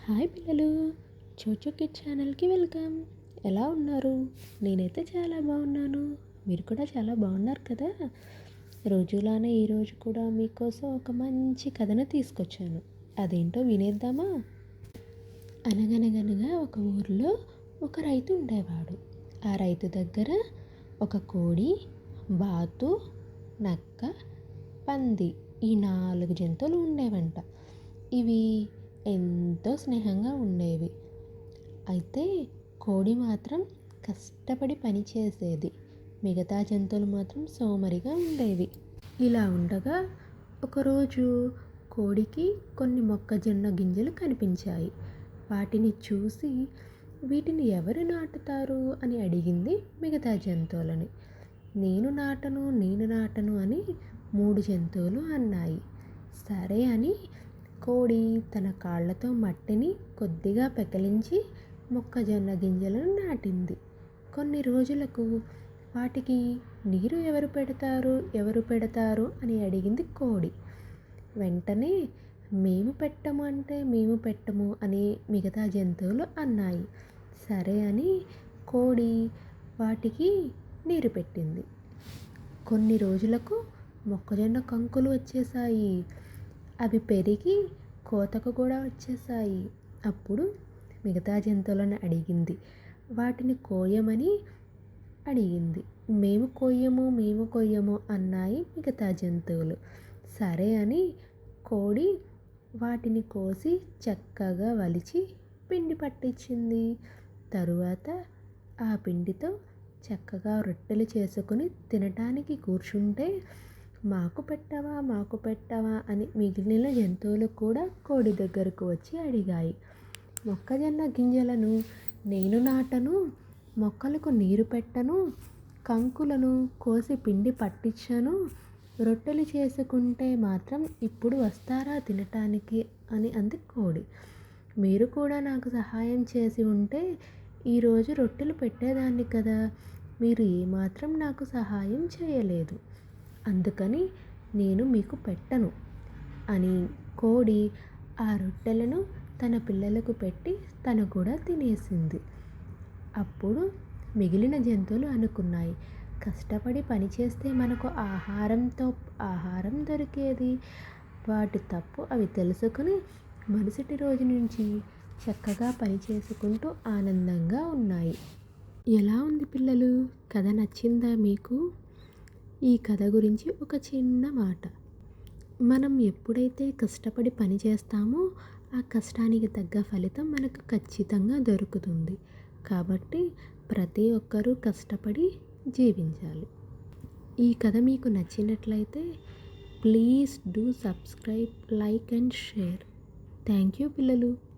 Hi పిల్లలు, చోచో kid ఛానల్కి welcome. ఎలా ఉన్నారు? నేనైతే చాలా బాగున్నాను. మీరు కూడా చాలా బాగున్నారు కదా. రోజులానే ఈరోజు కూడా మీకోసం ఒక మంచి కథను తీసుకొచ్చాను. అదేంటో వినేద్దామా? అనగనగనగా ఒక ఊరిలో ఒక రైతు ఉండేవాడు. ఆ రైతు దగ్గర ఒక కోడి, బాతు, నక్క, పంది, ఈ 4 జంతువులు ఉండేవంట. ఇవి ఎంతో స్నేహంగా ఉండేవి. అయితే కోడి మాత్రం కష్టపడి పని చేసేది. మిగతా జంతువులు మాత్రం సోమరిగా ఉండేవి. ఇలా ఉండగా ఒకరోజు కోడికి కొన్ని మొక్కజొన్న గింజలు కనిపించాయి. వాటిని చూసి వీటిని ఎవరు నాటుతారు అని అడిగింది మిగతా జంతువులని. నేను నాటను అని 3 జంతువులు అన్నాయి. సరే అని కోడి తన కాళ్ళతో మట్టిని కొద్దిగా పెకలించి మొక్కజొన్న గింజలను నాటింది. కొన్ని రోజులకు వాటికి నీరు ఎవరు పెడతారు అని అడిగింది కోడి. వెంటనే మేము పెట్టము అని మిగతా జంతువులు అన్నాయి. సరే అని కోడి వాటికి నీరు పెట్టింది. కొన్ని రోజులకు మొక్కజొన్న కంకులు వచ్చేసాయి. అవి పెరిగి కోతకు కూడా వచ్చేసాయి. అప్పుడు మిగతా జంతువులను అడిగింది. వాటిని కోయమని అడిగింది. మేము కొయ్యము అన్నాయి మిగతా జంతువులు. సరే అని కోడి వాటిని కోసి చక్కగా వలిచి పిండి పట్టించింది. తరువాత ఆ పిండితో చక్కగా రొట్టెలు చేసుకుని తినటానికి కూర్చుంటే మాకు పెట్టవా అని మిగిలిన జంతువులు కూడా కోడి దగ్గరకు వచ్చి అడిగాయి. మొక్కజొన్న గింజలను నేను నాటను, మొక్కలకు నీరు పెట్టను, కంకులను కోసి పిండి పట్టించను, రొట్టెలు చేసుకుంటే మాత్రం ఇప్పుడు వస్తారా తినటానికి అని అంది కోడి. మీరు కూడా నాకు సహాయం చేసి ఉంటే ఈరోజు రొట్టెలు పెట్టేదాన్ని కదా. మీరు ఏమాత్రం నాకు సహాయం చేయలేదు. అందుకని నేను మీకు పెట్టను అని కోడి ఆ రొట్టెలను తన పిల్లలకు పెట్టి తను కూడా తినేసింది. అప్పుడు మిగిలిన జంతువులు అనుకున్నాయి, కష్టపడి పనిచేస్తే మనకు ఆహారం దొరికేది. వాటి తప్పు అవి తెలుసుకుని మరుసటి రోజు నుంచి చక్కగా పని చేసుకుంటూ ఆనందంగా ఉన్నాయి. ఎలా ఉంది పిల్లలు? కథ నచ్చిందా మీకు? ఈ కథ గురించి ఒక చిన్న మాట. మనం ఎప్పుడైతే కష్టపడి పని చేస్తామో ఆ కష్టానికి తగ్గ ఫలితం మనకు ఖచ్చితంగా దొరుకుతుంది. కాబట్టి ప్రతి ఒక్కరూ కష్టపడి జీవించాలి. ఈ కథ మీకు నచ్చినట్లయితే please do subscribe, like and share. Thank you పిల్లలు.